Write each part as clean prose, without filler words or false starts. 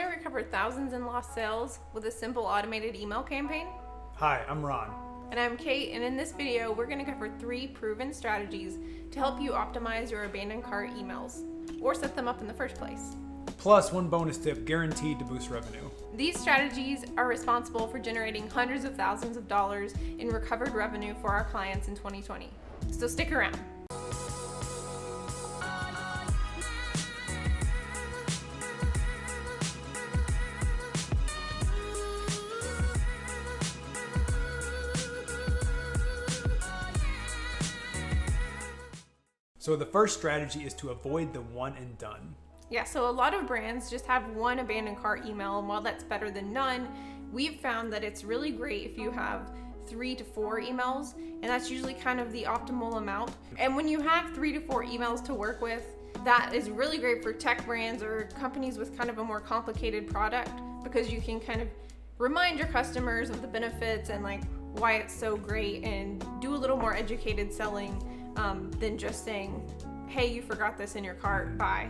to recover thousands in lost sales with a simple automated email campaign? Hi, I'm Ron. And I'm Kate, and in this video, we're going to cover 3 proven strategies to help you optimize your abandoned cart emails, or set them up in the first place. Plus 1 bonus tip guaranteed to boost revenue. These strategies are responsible for generating hundreds of thousands of dollars in recovered revenue for our clients in 2020. So stick around. So the first strategy is to avoid the one and done. Yeah, so a lot of brands just have one abandoned cart email, and while that's better than none, we've found that it's really great if you have 3 to 4 emails, and that's usually kind of the optimal amount. And when you have 3 to 4 emails to work with, that is really great for tech brands or companies with kind of a more complicated product, because you can kind of remind your customers of the benefits and like why it's so great, and do a little more educated selling than just saying, hey, you forgot this in your cart, bye.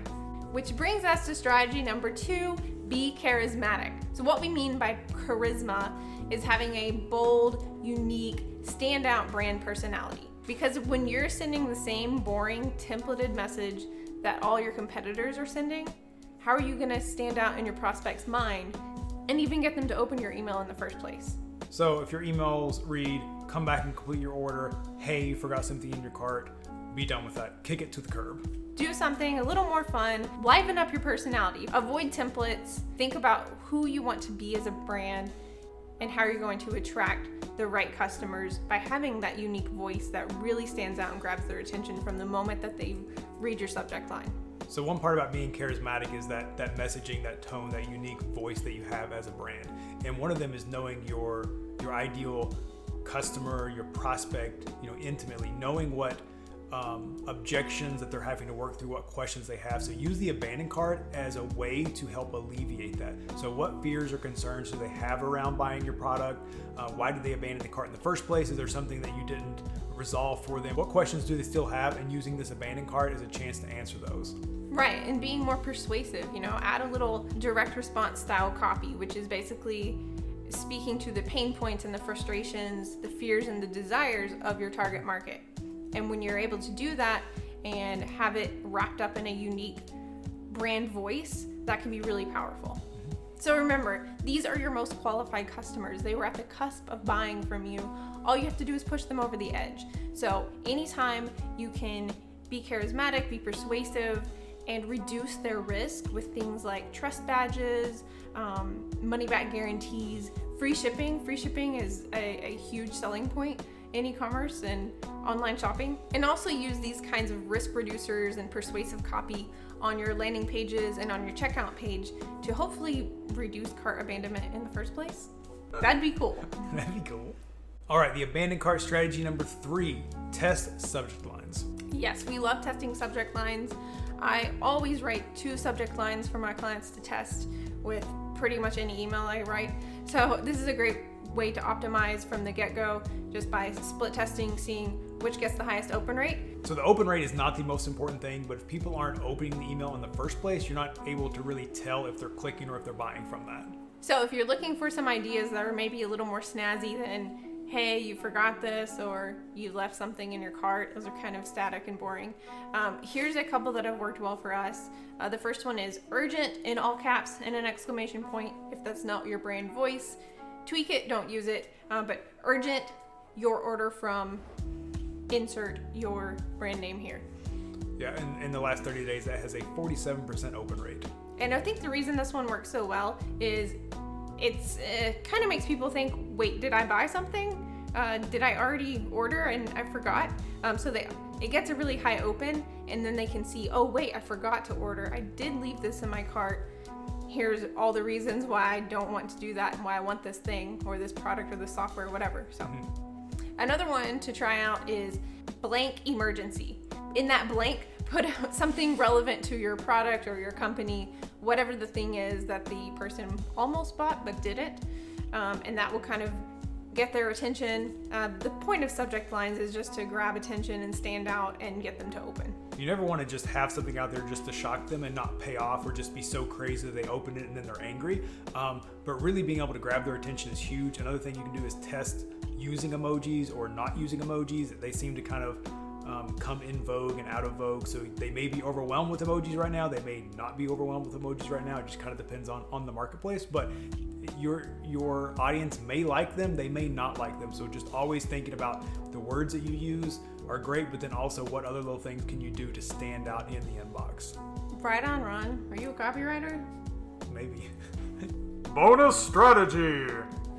Which brings us to strategy number 2, be charismatic. So what we mean by charisma is having a bold, unique, standout brand personality. Because when you're sending the same boring, templated message that all your competitors are sending, how are you gonna stand out in your prospect's mind and even get them to open your email in the first place? So if your emails read, come back and complete your order, hey, you forgot something in your cart, be done with that. Kick it to the curb. Do something a little more fun, liven up your personality, avoid templates, think about who you want to be as a brand and how you're going to attract the right customers by having that unique voice that really stands out and grabs their attention from the moment that they read your subject line. So one part about being charismatic is that messaging, that tone, that unique voice that you have as a brand. And one of them is knowing your ideal customer, your prospect, intimately, knowing what objections that they're having to work through, what questions they have. So use the abandoned cart as a way to help alleviate that. So what fears or concerns do they have around buying your product? Why did they abandon the cart in the first place? Is there something that you didn't resolve for them? What questions do they still have? And using this abandoned cart as a chance to answer those. Right, and being more persuasive, add a little direct response style copy, which is basically speaking to the pain points and the frustrations, the fears and the desires of your target market. And when you're able to do that and have it wrapped up in a unique brand voice, that can be really powerful. So remember, these are your most qualified customers. They were at the cusp of buying from you. All you have to do is push them over the edge. So anytime you can be charismatic, be persuasive, and reduce their risk with things like trust badges, money back guarantees, free shipping. Free shipping is a huge selling point in e-commerce and online shopping. And also use these kinds of risk reducers and persuasive copy on your landing pages and on your checkout page to hopefully reduce cart abandonment in the first place. That'd be cool. That'd be cool. All right, the abandoned cart strategy number 3, test subject lines. Yes, we love testing subject lines. I always write 2 subject lines for my clients to test with pretty much any email I write. So this is a great way to optimize from the get-go, just by split testing, seeing which gets the highest open rate. So the open rate is not the most important thing, but if people aren't opening the email in the first place, you're not able to really tell if they're clicking or if they're buying from that. So if you're looking for some ideas that are maybe a little more snazzy than, hey, you forgot this, or you left something in your cart, those are kind of static and boring. Here's a couple that have worked well for us. The first one is urgent in all caps and an exclamation point. If that's not your brand voice, tweak it, don't use it. But urgent, your order from, insert your brand name here. Yeah, and in the last 30 days, that has a 47% open rate. And I think the reason this one works so well is it kind of makes people think, wait, did I buy something? Did I already order and I forgot? So it gets a really high open, and then they can see, oh wait, I forgot to order. I did leave this in my cart. Here's all the reasons why I don't want to do that and why I want this thing or this product or this software or whatever. So another one to try out is blank emergency. In that blank, put out something relevant to your product or your company, whatever the thing is that the person almost bought but didn't, and that will kind of get their attention. The point of subject lines is just to grab attention and stand out and get them to open. You never want to just have something out there just to shock them and not pay off, or just be so crazy that they open it and then they're angry. But really being able to grab their attention is huge. Another thing you can do is test using emojis or not using emojis. They seem to kind of come in vogue and out of vogue. So they may be overwhelmed with emojis right now. They may not be overwhelmed with emojis right now. It just kind of depends on the marketplace. But your audience may like them, they may not like them. So just always thinking about the words that you use are great, but then also what other little things can you do to stand out in the inbox? Right on, Ron. Are you a copywriter? Maybe. Bonus strategy.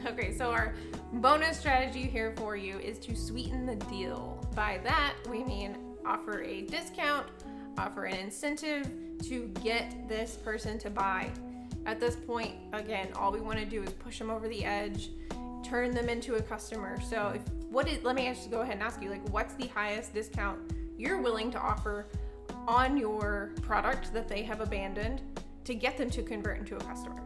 Okay, so our bonus strategy here for you is to sweeten the deal. By that, we mean offer a discount, offer an incentive to get this person to buy. At this point, again, all we want to do is push them over the edge, turn them into a customer. So let me actually go ahead and ask you, like, what's the highest discount you're willing to offer on your product that they have abandoned to get them to convert into a customer?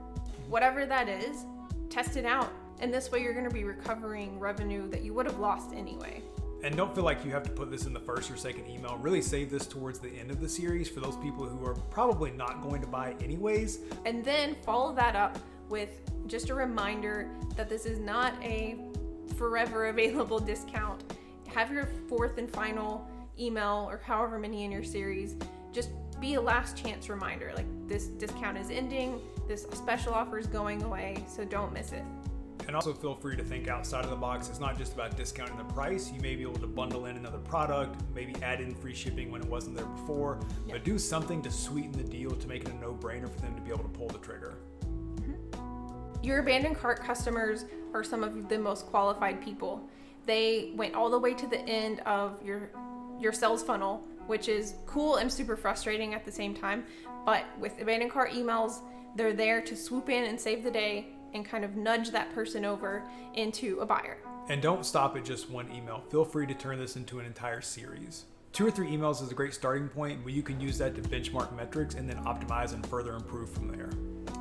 Whatever that is, test it out. And this way you're going to be recovering revenue that you would have lost anyway. And don't feel like you have to put this in the first or second email. Really save this towards the end of the series for those people who are probably not going to buy anyways. And then follow that up with just a reminder that this is not a forever available discount. Have your fourth and final email, or however many in your series, just be a last chance reminder. Like, this discount is ending, this special offer is going away, so don't miss it. And also feel free to think outside of the box. It's not just about discounting the price. You may be able to bundle in another product, maybe add in free shipping when it wasn't there before, but do something to sweeten the deal to make it a no-brainer for them to be able to pull the trigger. Your abandoned cart customers are some of the most qualified people. They went all the way to the end of your sales funnel, which is cool and super frustrating at the same time. But with abandoned cart emails, they're there to swoop in and save the day and kind of nudge that person over into a buyer. And don't stop at just one email. Feel free to turn this into an entire series. 2 or 3 emails is a great starting point, but you can use that to benchmark metrics and then optimize and further improve from there.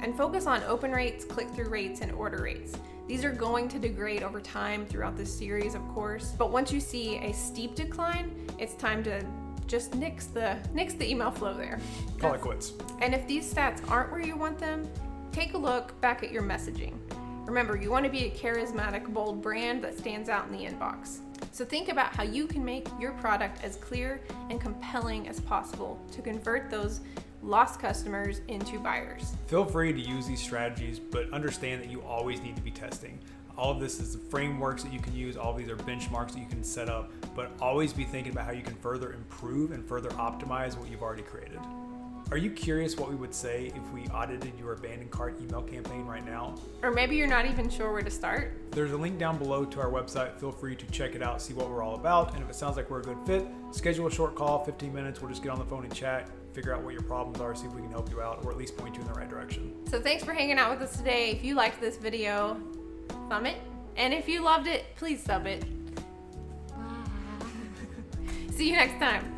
And focus on open rates, click-through rates, and order rates. These are going to degrade over time throughout this series, of course. But once you see a steep decline, it's time to just nix the email flow there. Call it quits. And if these stats aren't where you want them, take a look back at your messaging. Remember, you want to be a charismatic, bold brand that stands out in the inbox. So think about how you can make your product as clear and compelling as possible to convert those lost customers into buyers. Feel free to use these strategies, but understand that you always need to be testing. All of this is frameworks that you can use. All of these are benchmarks that you can set up, but always be thinking about how you can further improve and further optimize what you've already created. Are you curious what we would say if we audited your abandoned cart email campaign right now? Or maybe you're not even sure where to start. There's a link down below to our website. Feel free to check it out, see what we're all about. And if it sounds like we're a good fit, schedule a short call, 15 minutes. We'll just get on the phone and chat, figure out what your problems are, see if we can help you out, or at least point you in the right direction. So thanks for hanging out with us today. If you liked this video, thumb it. And if you loved it, please sub it. See you next time.